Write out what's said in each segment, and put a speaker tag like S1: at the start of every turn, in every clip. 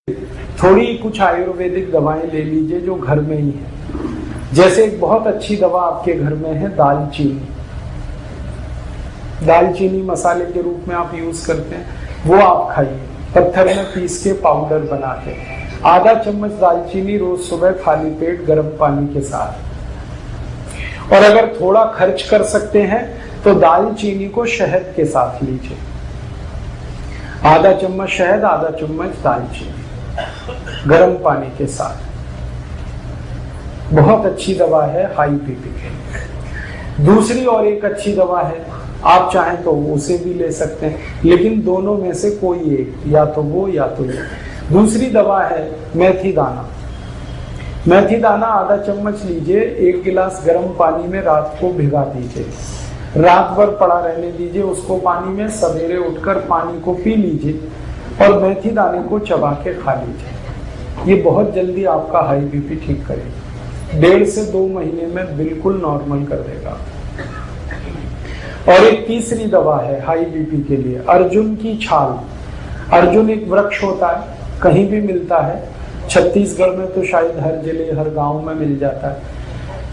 S1: थोड़ी कुछ आयुर्वेदिक दवाएं ले लीजिए जो घर में ही है। जैसे एक बहुत अच्छी दवा आपके घर में है दालचीनी। दालचीनी मसाले के रूप में आप यूज करते हैं, वो आप खाइए पत्थर में पीस के पाउडर बना के। आधा चम्मच दालचीनी रोज सुबह खाली पेट गर्म पानी के साथ। और अगर थोड़ा खर्च कर सकते हैं तो दालचीनी को शहद के साथ लीजिए। आधा चम्मच शहद, आधा चम्मच दालचीनी गर्म पानी के साथ। बहुत अच्छी दवा है हाई बीपी के लिए। दूसरी और एक अच्छी दवा है, आप चाहें तो उसे भी ले सकते हैं, लेकिन दोनों में से कोई एक, या तो वो या तो ये। दूसरी दवा है मेथी दाना। मेथी दाना आधा चम्मच लीजिए, 1 गिलास गर्म पानी में रात को भिगा दीजिए, रात भर पड़ा रहने दीजिए उसको पानी में। सवेरे उठकर पानी को पी लीजिए और मेथी दाने को चबा के खा लीजिए। ये बहुत जल्दी आपका हाई बीपी ठीक करेगा, 1.5 से 2 महीने में बिल्कुल नॉर्मल कर देगा। और एक तीसरी दवा है हाई बीपी के लिए, अर्जुन की छाल। अर्जुन एक वृक्ष होता है, कहीं भी मिलता है, छत्तीसगढ़ में तो शायद हर जिले हर गांव में मिल जाता है।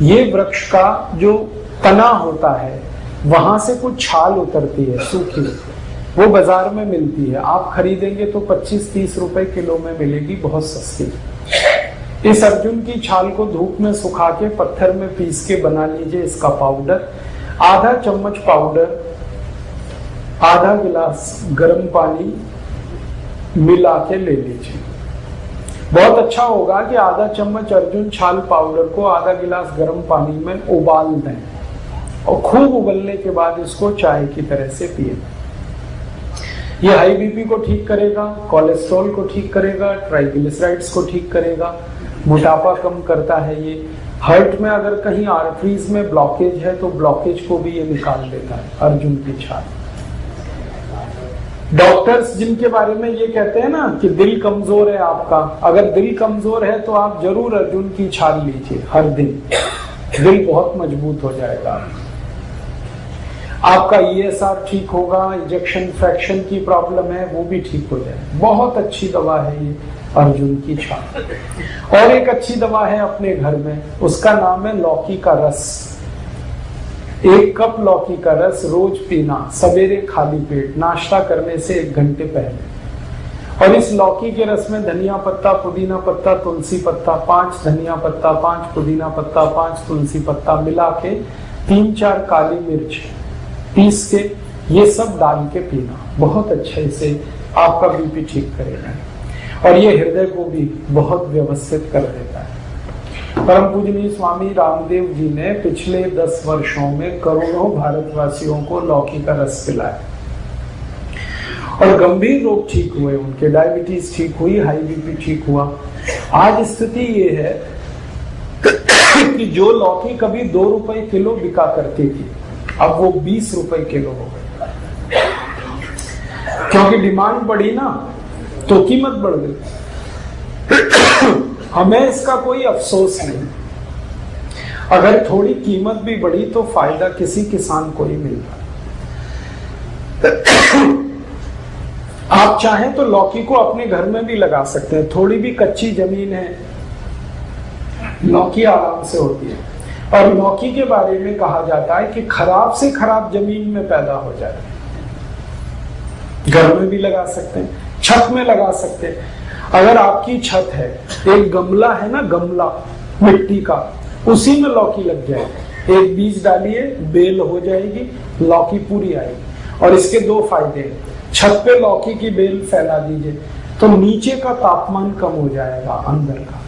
S1: ये वृक्ष का जो तना होता है वहां से कुछ छाल उतरती है सूखी, वो बाजार में मिलती है। आप खरीदेंगे तो 25-30 रुपए किलो में मिलेगी, बहुत सस्ती। इस अर्जुन की छाल को धूप में सुखा के पत्थर में पीस के बना लीजिए इसका पाउडर। आधा चम्मच पाउडर आधा गिलास गर्म पानी मिला के ले लीजिए। बहुत अच्छा होगा कि आधा चम्मच अर्जुन छाल पाउडर को आधा गिलास गर्म पानी में उबाल दें और खूब उबलने के बाद इसको चाय की तरह से पिए। ये हाई बीपी को ठीक करेगा, कोलेस्ट्रॉल को ठीक करेगा, ट्राइग्लिसराइड्स को ठीक करेगा, मोटापा कम करता है। ये हार्ट में अगर कहीं आर्टरीज में ब्लॉकेज है तो ब्लॉकेज को भी ये निकाल देता है अर्जुन की छाल। डॉक्टर्स जिनके बारे में ये कहते हैं ना कि दिल कमजोर है आपका, अगर दिल कमजोर है तो आप जरूर अर्जुन की छाल लीजिए हर दिन, दिल बहुत मजबूत हो जाएगा। आपका ESR ठीक होगा, इंजेक्शन फ्रैक्शन की प्रॉब्लम है वो भी ठीक हो जाए। बहुत अच्छी दवा है ये अर्जुन की छाल। और एक अच्छी दवा है अपने घर में, उसका नाम है लौकी का रस। 1 कप लौकी का रस रोज पीना, सवेरे खाली पेट, नाश्ता करने से 1 घंटे पहले। और इस लौकी के रस में धनिया पत्ता, पुदीना पत्ता, तुलसी पत्ता, 5 धनिया पत्ता, 5 पुदीना पत्ता, 5 तुलसी पत्ता मिला के 3-4 काली मिर्च पीस के ये सब डाल के पीना, बहुत अच्छे से आपका बीपी ठीक करेगा। और ये हृदय को भी बहुत व्यवस्थित कर देता है। परम पूजनीय स्वामी रामदेव जी ने पिछले 10 वर्षों में करोड़ों भारतवासियों को लौकी का रस पिलाया और गंभीर रोग ठीक हुए, उनके डायबिटीज ठीक हुई, हाई बीपी ठीक हुआ। आज स्थिति ये है कि जो लौकी कभी 2 रुपए किलो बिका करती थी, अब वो 20 रुपए किलो हो गई, क्योंकि डिमांड बढ़ी ना तो कीमत बढ़ गई। हमें इसका कोई अफसोस नहीं, अगर थोड़ी कीमत भी बढ़ी तो फायदा किसी किसान को ही मिल रहा है। आप चाहें तो लौकी को अपने घर में भी लगा सकते हैं, थोड़ी भी कच्ची जमीन है लौकी आराम से होती है। और लौकी के बारे में कहा जाता है कि खराब से खराब जमीन में पैदा हो जाए, घर में भी लगा सकते हैं, छत में लगा सकते हैं। अगर आपकी छत है, एक गमला है ना, गमला मिट्टी का, उसी में लौकी लग जाए, एक बीज डालिए, बेल हो जाएगी, लौकी पूरी आएगी। और इसके 2 फायदे हैं, छत पे लौकी की बेल फैला दीजिए तो नीचे का तापमान कम हो जाएगा, अंदर का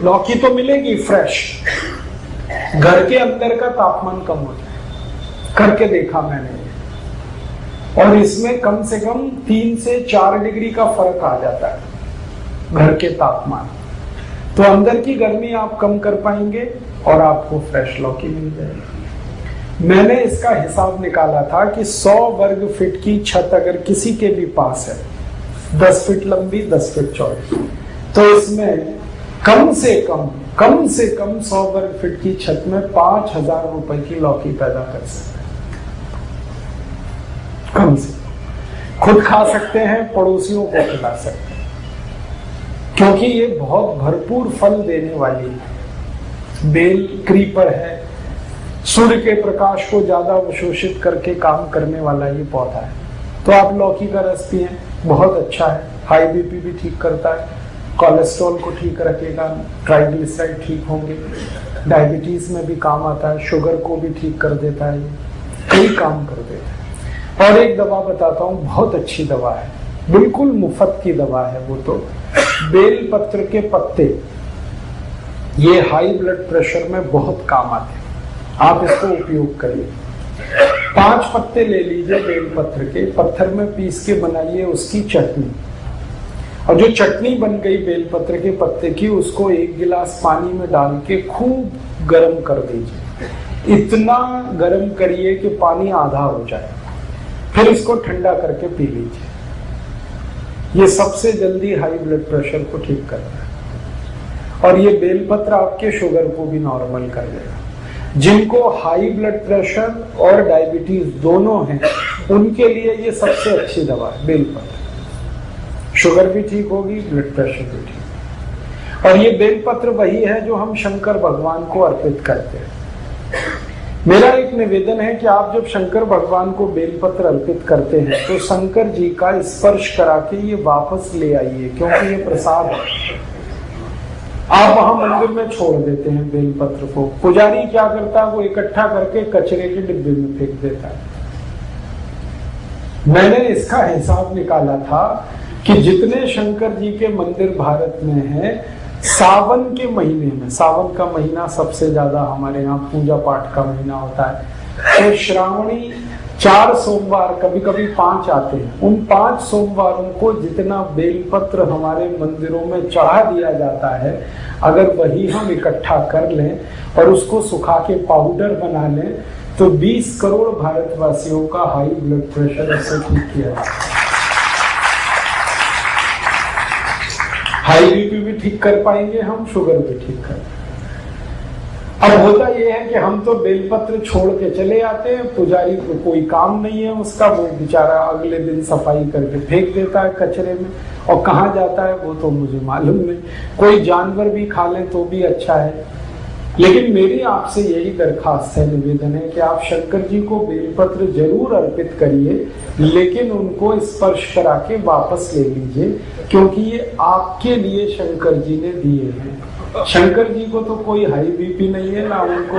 S1: लौकी तो मिलेगी फ्रेश, घर के अंदर का तापमान कम हो जाए, करके देखा मैंने। और इसमें कम से कम 3 से 4 डिग्री का फर्क आ जाता है घर के तापमान, तो अंदर की गर्मी आप कम कर पाएंगे और आपको फ्रेश लौकी मिल जाएगी। मैंने इसका हिसाब निकाला था कि 100 वर्ग फीट की छत अगर किसी के भी पास है, 10 फीट लंबी 10 फीट चौड़ी, तो इसमें कम से कम 100 वर्ग फीट की छत में 5,000 रुपए की लौकी पैदा कर सकते हैं, कम से खुद खा सकते हैं, पड़ोसियों को खिला सकते हैं, क्योंकि ये बहुत भरपूर फल देने वाली है। बेल क्रीपर है, सूर्य के प्रकाश को ज्यादा अवशोषित करके काम करने वाला ये पौधा है। तो आप लौकी का रस पिए, बहुत अच्छा है, हाई बीपी भी ठीक करता है, कोलेस्ट्रॉल को ठीक रखेगा, ट्राइग्लिसराइड ठीक होंगे, डायबिटीज में भी काम आता है, शुगर को भी ठीक कर देता है, कई काम कर देता है। और एक दवा बताता हूँ, बहुत अच्छी दवा है, बिल्कुल मुफ्त की दवा है वो तो, बेल पत्र के पत्ते, ये हाई ब्लड प्रेशर में बहुत काम आते हैं, आप इसको उपयोग करिए। 5 पत्ते ले लीजिए बेल पत्र के, पत्थर में पीस के बनाइए उसकी चटनी, और जो चटनी बन गई बेल पत्र के पत्ते की, उसको 1 गिलास पानी में डाल के खूब गर्म कर दीजिए। इतना गर्म करिए कि पानी आधा हो जाए, फिर इसको ठंडा करके पी लीजिए। ये सबसे जल्दी हाई ब्लड प्रेशर को ठीक करता है, और ये बेलपत्र आपके शुगर को भी नॉर्मल कर देगा। जिनको हाई ब्लड प्रेशर और डायबिटीज दोनों हैं, उनके लिए ये सबसे अच्छी दवा है बेलपत्र। शुगर भी ठीक होगी, ब्लड प्रेशर भी ठीक। और ये बेलपत्र वही है जो हम शंकर भगवान को अर्पित करते हैं। मेरा एक निवेदन है कि आप जब शंकर भगवान को बेलपत्र अर्पित करते हैं तो शंकर जी का स्पर्श करा के ये वापस ले आइए, क्योंकि ये प्रसाद है। आप वहां मंदिर में छोड़ देते हैं बेलपत्र को, पुजारी क्या करता है, वो इकट्ठा करके कचरे के डिब्बे में फेंक देता है। मैंने इसका हिसाब निकाला था कि जितने शंकर जी के मंदिर भारत में हैं, सावन के महीने में, सावन का महीना सबसे ज्यादा हमारे यहाँ पूजा पाठ का महीना होता है, तो श्रावणी 4 सोमवार, कभी कभी 5 आते हैं, उन 5 सोमवारों को जितना बेलपत्र हमारे मंदिरों में चढ़ा दिया जाता है, अगर वही हम इकट्ठा कर लें और उसको सुखा के पाउडर बना लें, तो 20 करोड़ भारतवासियों का हाई ब्लड प्रेशर इससे ठीक किया जाए। हाई बीपी भी ठीक कर पाएंगे हम, शुगर भी ठीक कर। अब होता यह है कि हम तो बेलपत्र छोड़ के चले आते हैं, पुजारी को कोई काम नहीं है उसका, वो बेचारा अगले दिन सफाई करके फेंक देता है कचरे में, और कहाँ जाता है वो तो मुझे मालूम नहीं। कोई जानवर भी खा ले तो भी अच्छा है। लेकिन मेरी आपसे यही दरखास्त है, निवेदन है कि आप शंकर जी को बेलपत्र जरूर अर्पित करिए, लेकिन उनको स्पर्श करा के वापस ले लीजिए, क्योंकि ये आपके लिए शंकर जी ने दिए हैं। शंकर जी को तो कोई हाई बीपी नहीं है, ना उनको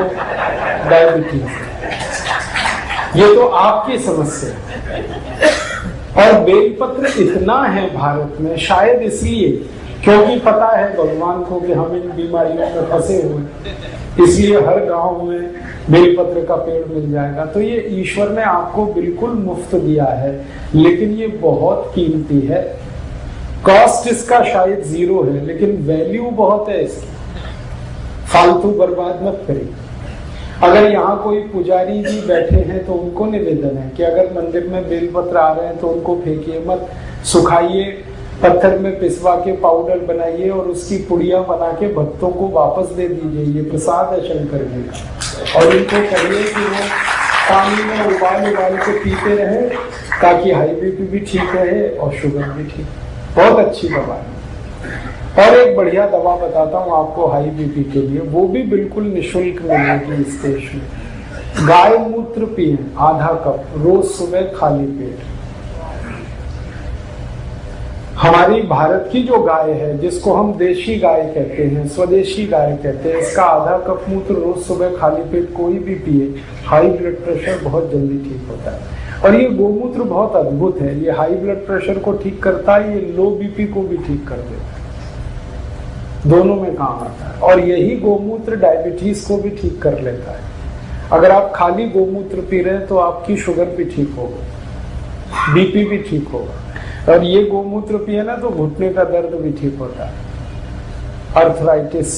S1: डायबिटीज है, ये तो आपकी समस्या है। और बेलपत्र इतना है भारत में, शायद इसलिए क्योंकि पता है भगवान को कि हम इन बीमारियों में फंसे हुए, इसलिए हर गांव में बेलपत्र का पेड़ मिल जाएगा। तो ये ईश्वर ने आपको बिल्कुल मुफ्त दिया है, लेकिन ये बहुत कीमती है। कॉस्ट इसका शायद 0 है, लेकिन वैल्यू बहुत है इसकी। फालतू बर्बाद मत करिए। अगर यहाँ कोई पुजारी जी बैठे हैं तो उनको निवेदन है कि अगर मंदिर में बेलपत्र आ रहे हैं तो उनको फेंकिए मत, सुखाइए, पत्थर में पिसवा के पाउडर बनाइए और उसकी पुड़िया बना के भक्तों को वापस दे दीजिए। ये प्रसाद है शंकर जी का, और इनको कहिए कि वो पानी में उबाल के पीते रहे, ताकि हाई बीपी भी ठीक रहे और शुगर भी ठीक। बहुत अच्छी दवा है। और एक बढ़िया दवा बताता हूँ आपको हाई बीपी के लिए, वो भी बिल्कुल निःशुल्क मिलेगी इस देश में। गाय मूत्र पिए आधा कप रोज सुबह खाली पेट। हमारी भारत की जो गाय है, जिसको हम देशी गाय कहते हैं, स्वदेशी गाय कहते हैं, इसका आधा कप मूत्र रोज सुबह खाली पेट कोई भी पिए, हाई ब्लड प्रेशर बहुत जल्दी ठीक होता है। और ये गोमूत्र बहुत अद्भुत है, ये हाई ब्लड प्रेशर को ठीक करता है, ये लो बीपी को भी ठीक कर देता है, दोनों में काम आता है। और यही गोमूत्र डायबिटीज को भी ठीक कर लेता है। अगर आप खाली गोमूत्र पी रहे हैं तो आपकी शुगर भी ठीक होगा, बीपी भी ठीक होगा। और ये गोमूत्र पिए ना तो घुटने का दर्द भी ठीक होता है, अर्थराइटिस,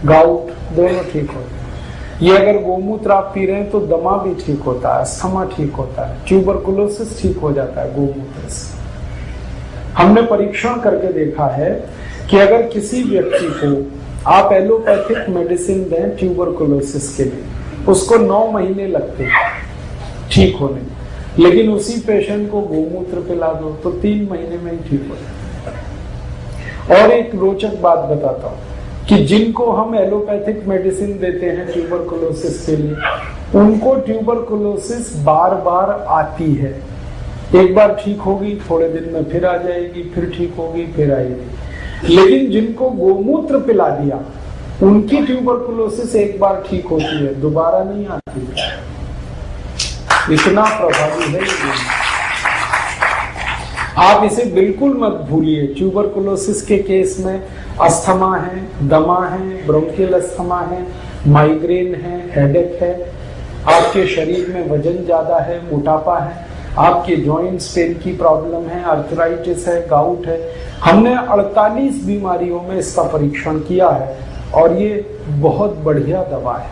S1: गाउट दोनों ठीक होते हैं। ये अगर गोमूत्र आप पी रहे हैं तो दमा भी ठीक होता है, अस्थमा ठीक होता है, ट्यूबरकुलोसिस ठीक हो जाता है गोमूत्र से। हमने परीक्षण करके देखा है कि अगर किसी व्यक्ति को आप एलोपैथिक मेडिसिन दें ट्यूबरकुलोसिस के लिए, उसको 9 महीने लगते हैं ठीक होने, लेकिन उसी पेशेंट को गोमूत्र पिला दो तो 3 महीने में ही ठीक हो जाए। और एक रोचक बात बताता हूँ कि जिनको हम एलोपैथिक मेडिसिन देते हैं ट्यूबरकुलोसिस के लिए, उनको ट्यूबरकुलोसिस बार बार आती है। एक बार ठीक होगी, थोड़े दिन में फिर आ जाएगी, फिर ठीक होगी, फिर आएगी। लेकिन जिनको गोमूत्र पिला दिया, उनकी ट्यूबरकुलोसिस एक बार ठीक होती है, दोबारा नहीं आती। इतना प्रभावी है ये। आप इसे बिल्कुल मत भूलिए। ट्यूबरकुलोसिस के केस में अस्थमा है, दमा है, ब्रोंकियल अस्थमा है, माइग्रेन है, हेडेक है, आपके शरीर में वजन ज्यादा है, मोटापा है, आपके जॉइंट्स पेन की प्रॉब्लम है, अर्थराइटिस है, गाउट है। हमने 48 बीमारियों में इसका परीक्षण किया है और ये बहुत बढ़िया दवा है,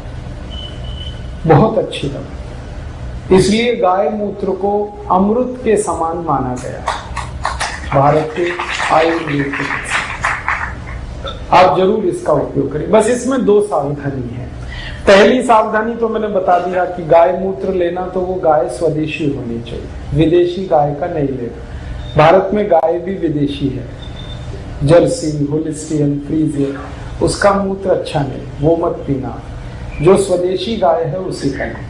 S1: बहुत अच्छी दवा। इसलिए गाय मूत्र को अमृत के समान माना गया है भारत के आयुर्वेद के। आप जरूर इसका उपयोग करें। बस इसमें 2 सावधानी है। पहली सावधानी तो मैंने बता दिया कि गाय मूत्र लेना तो वो गाय स्वदेशी होनी चाहिए, विदेशी गाय का नहीं लेना। भारत में गाय भी विदेशी है, जर्सी, होलिस्टियन, फ्रीजियन, उसका मूत्र अच्छा नहीं, वो मत पीना। जो स्वदेशी गाय है उसी का नहीं।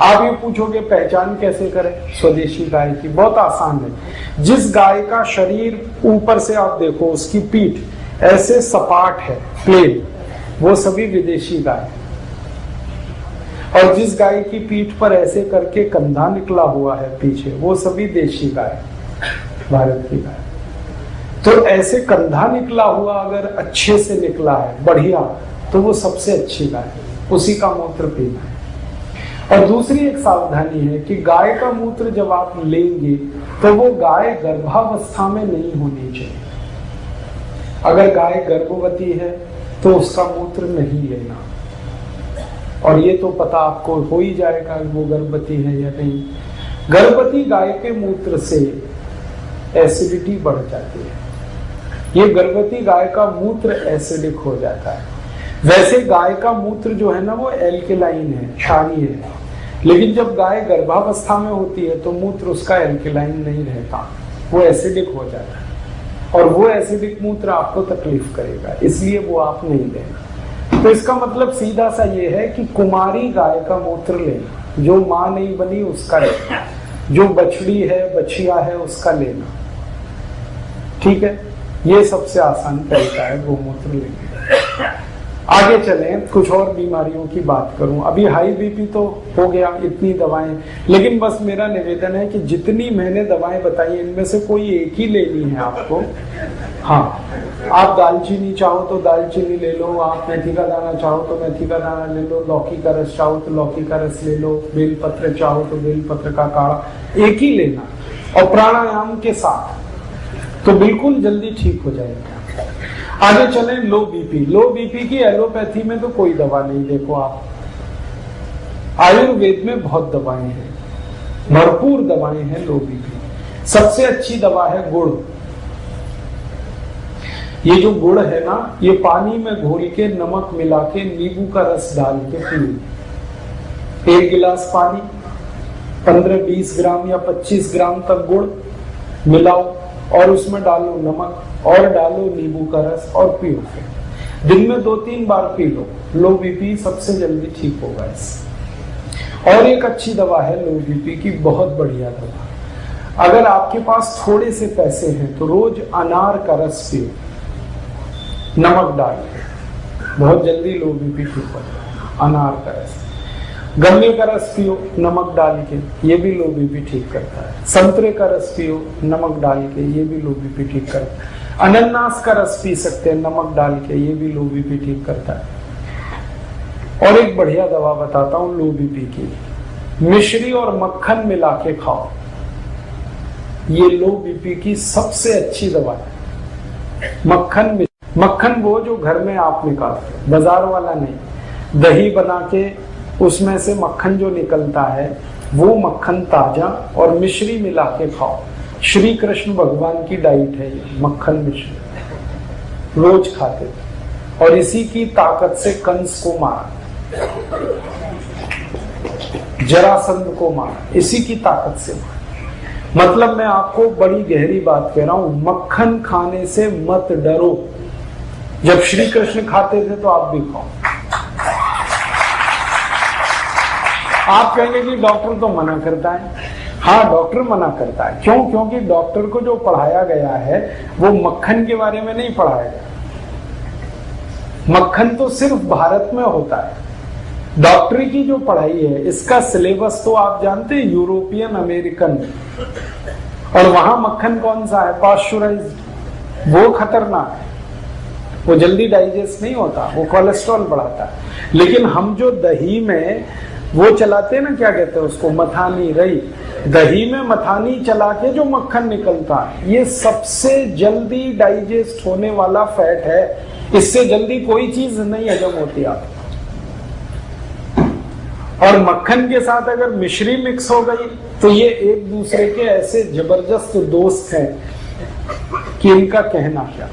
S1: आप ये पूछोगे पहचान कैसे करें स्वदेशी गाय की? बहुत आसान है। जिस गाय का शरीर ऊपर से आप देखो, उसकी पीठ ऐसे सपाट है, प्लेन, वो सभी विदेशी गाय। और जिस गाय की पीठ पर ऐसे करके कंधा निकला हुआ है पीछे, वो सभी देशी गाय, भारत की गाय। तो ऐसे कंधा निकला हुआ अगर अच्छे से निकला है, बढ़िया, तो वो सबसे अच्छी गाय, उसी का मूत्र पीना है। और दूसरी एक सावधानी है कि गाय का मूत्र जब आप लेंगे तो वो गाय गर्भावस्था में नहीं होनी चाहिए। अगर गाय गर्भवती है तो उसका मूत्र नहीं लेना। और ये तो पता आपको हो ही जाएगा वो गर्भवती है या नहीं। गर्भवती गाय के मूत्र से एसिडिटी बढ़ जाती है। ये गर्भवती गाय का मूत्र एसिडिक हो जाता है। वैसे गाय का मूत्र जो है ना वो एल्केलाइन है, क्षारीय है। लेकिन जब गाय गर्भावस्था में होती है तो मूत्र उसका एल्केलाइन नहीं रहता, वो एसिडिक हो जाता है। और वो एसिडिक मूत्र आपको तकलीफ करेगा, इसलिए वो आप नहीं लेना। तो इसका मतलब सीधा सा ये है कि कुमारी गाय का मूत्र लेना, जो माँ नहीं बनी उसका लेना, जो बछड़ी है, बछिया है, उसका लेना। ठीक है, ये सबसे आसान तरीका है गोमूत्र लेने। आगे चलें, कुछ और बीमारियों की बात करूं। अभी हाई बीपी तो हो गया, इतनी दवाएं, लेकिन बस मेरा निवेदन है कि जितनी मैंने दवाएं बताई इनमें से कोई एक ही लेनी है आपको। हाँ, आप दालचीनी चाहो तो दालचीनी ले लो, आप मेथी का दाना चाहो तो मेथी का दाना ले लो, लौकी का रस चाहो तो लौकी का रस ले लो, बेलपत्र चाहो तो बेलपत्र का काढ़ा, एक ही लेना और प्राणायाम के साथ, तो बिल्कुल जल्दी ठीक हो जाएगा। आगे चले, लो बीपी। लो बीपी की एलोपैथी में तो कोई दवा नहीं। देखो आप, आयुर्वेद में बहुत दवाएं हैं, भरपूर दवाएं हैं लो बीपी। सबसे अच्छी दवा है गुड़। ये जो गुड़ है ना, ये पानी में घोल के नमक मिला के नींबू का रस डाल के पिए। 1 गिलास पानी, 15-20 ग्राम या 25 ग्राम तक गुड़ मिलाओ और उसमें डालो नमक और डालो नींबू का रस और पियो। दिन में 2-3 बार पी लो, लो बीपी सबसे जल्दी ठीक होगा इससे। और एक अच्छी दवा है लो बीपी की, बहुत बढ़िया दवा। अगर आपके पास थोड़े से पैसे हैं तो रोज अनार का रस पियो, नमक डाल के, बहुत जल्दी लो बीपी ठीक हो जाएगा। अनार का रस, गन्ने का रस पियो नमक डाल के, ये भी लो बीपी ठीक करता है। संतरे का रस पियो नमक डाल के, ये भी लो बीपी ठीक करता है। अनानास का रस पी सकते हैं नमक डाल के, ये भी लो बीपी ठीक करता है। और एक बढ़िया दवा बताता हूँ लो बीपी की, मिश्री और मक्खन मिला के खाओ। ये लो बीपी की सबसे अच्छी दवा है। मक्खन वो जो घर में आप निकालते हो, बाजार वाला नहीं। दही बना के उसमें से मक्खन जो निकलता है वो मक्खन ताजा, और मिश्री मिला के खाओ। श्री कृष्ण भगवान की डाइट है ये, मक्खन मिश्री रोज खाते, और इसी की ताकत से कंस को मारा। जरासंध को मारा, इसी की ताकत से मारा। मतलब मैं आपको बड़ी गहरी बात कह रहा हूं, मक्खन खाने से मत डरो। जब श्री कृष्ण खाते थे तो आप भी खाओ। आप कहेंगे कि डॉक्टर तो मना करता है। हाँ, डॉक्टर मना करता है। क्यों? क्योंकि डॉक्टर को जो पढ़ाया गया है वो मक्खन के बारे में नहीं पढ़ाया गया। मक्खन तो सिर्फ भारत में होता है। डॉक्टरी की जो पढ़ाई है इसका सिलेबस तो आप जानते हैं, यूरोपियन अमेरिकन। और वहां मक्खन कौन सा है? पाश्चराइज्ड। वो खतरनाक है, वो जल्दी डाइजेस्ट नहीं होता, वो कोलेस्ट्रॉल बढ़ाता है। लेकिन हम जो दही में वो चलाते हैं ना, क्या कहते हैं उसको, मथानी रही। दही में मथानी चला के जो मक्खन निकलता है, ये सबसे जल्दी डाइजेस्ट होने वाला फैट है। इससे जल्दी कोई चीज नहीं हजम होती आप। और मक्खन के साथ अगर मिश्री मिक्स हो गई तो ये एक दूसरे के ऐसे जबरदस्त दोस्त हैं कि इनका कहना क्या।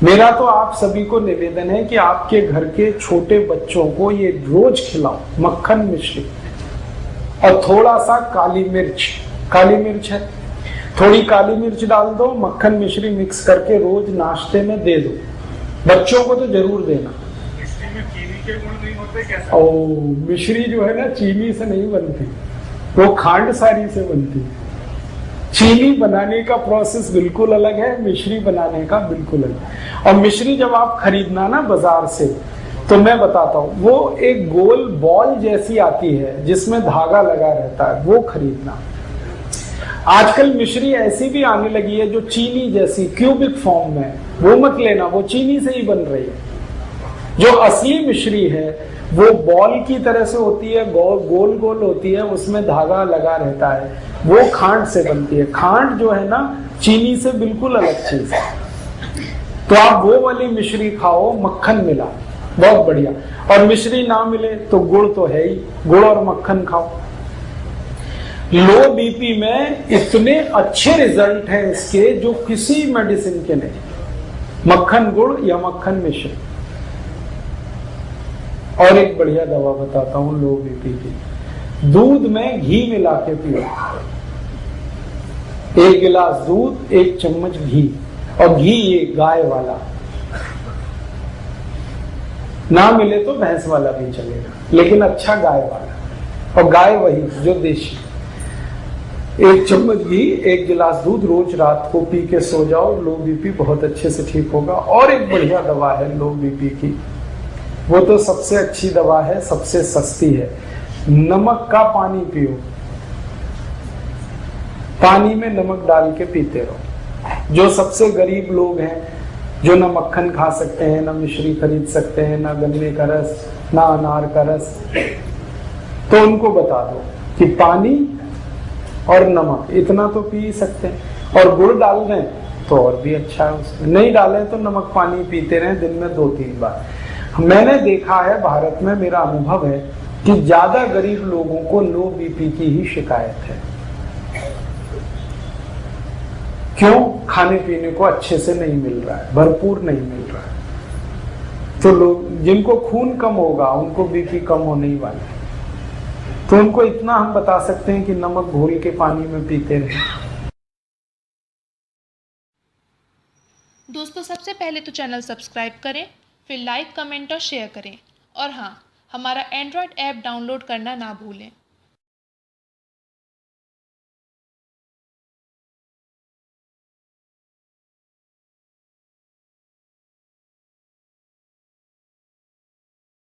S1: मेरा तो आप सभी को निवेदन है कि आपके घर के छोटे बच्चों को ये रोज खिलाओ, मक्खन मिश्री और थोड़ा सा काली मिर्च। काली मिर्च है, थोड़ी काली मिर्च डाल दो, मक्खन मिश्री मिक्स करके रोज नाश्ते में दे दो। बच्चों को तो जरूर देना।
S2: मिश्री में चीनी के गुण नहीं होते कैसे?
S1: मिश्री जो है ना चीनी से नहीं बनती, वो खांड सारी से बनती है। चीनी बनाने का प्रोसेस बिल्कुल अलग है, मिश्री बनाने का बिल्कुल अलग। और मिश्री जब आप खरीदना ना बाजार से, तो मैं बताता हूँ, वो एक गोल बॉल जैसी आती है जिसमें धागा लगा रहता है, वो खरीदना। आजकल मिश्री ऐसी भी आने लगी है जो चीनी जैसी क्यूबिक फॉर्म में, वो मत लेना, वो चीनी से ही बन रही है। जो असली मिश्री है वो बॉल की तरह से होती है, गोल गोल होती है, उसमें धागा लगा रहता है, वो खांड से बनती है। खांड जो है ना चीनी से बिल्कुल अलग चीज है। तो आप वो वाली मिश्री खाओ, मक्खन मिला, बहुत बढ़िया। और मिश्री ना मिले तो गुड़ तो है ही, गुड़ और मक्खन खाओ। लो बीपी में इतने अच्छे रिजल्ट हैं इसके जो किसी मेडिसिन के नहीं। मक्खन गुड़ या मक्खन मिश्री। और एक बढ़िया दवा बताता हूं लो बीपी की। दूध में घी मिला के पियो। 1 गिलास दूध, 1 चम्मच घी। और घी ये गाय वाला, ना मिले तो भैंस वाला भी चलेगा, लेकिन अच्छा गाय वाला। और गाय वही जो देशी। 1 चम्मच घी, 1 गिलास दूध, रोज रात को पी के सो जाओ, लो बीपी बहुत अच्छे से ठीक होगा। और एक बढ़िया दवा है लो बीपी की, वो तो सबसे अच्छी दवा है, सबसे सस्ती है। नमक का पानी पियो, पानी में नमक डाल के पीते रहो। जो सबसे गरीब लोग हैं, जो ना मक्खन खा सकते हैं, ना मिश्री खरीद सकते हैं, ना गन्ने का रस, ना अनार का रस, तो उनको बता दो कि पानी और नमक इतना तो पी सकते हैं। और गुड़ डाल दें तो और भी अच्छा है उसमें। नहीं डालें तो नमक पानी पीते रहें दिन में 2-3 बार। मैंने देखा है भारत में, मेरा अनुभव है कि ज्यादा गरीब लोगों को लो बीपी की ही शिकायत है। क्यों? खाने पीने को अच्छे से नहीं मिल रहा है, भरपूर नहीं मिल रहा है। तो लोग जिनको खून कम होगा उनको बीपी कम होने ही वाला है। तो उनको इतना हम बता सकते हैं कि नमक घोल के पानी में पीते रहें।
S3: दोस्तों, सबसे पहले तो चैनल सब्सक्राइब करें, फिर लाइक, कमेंट और शेयर करें। और हाँ, हमारा एंड्रॉयड ऐप डाउनलोड करना ना भूलें।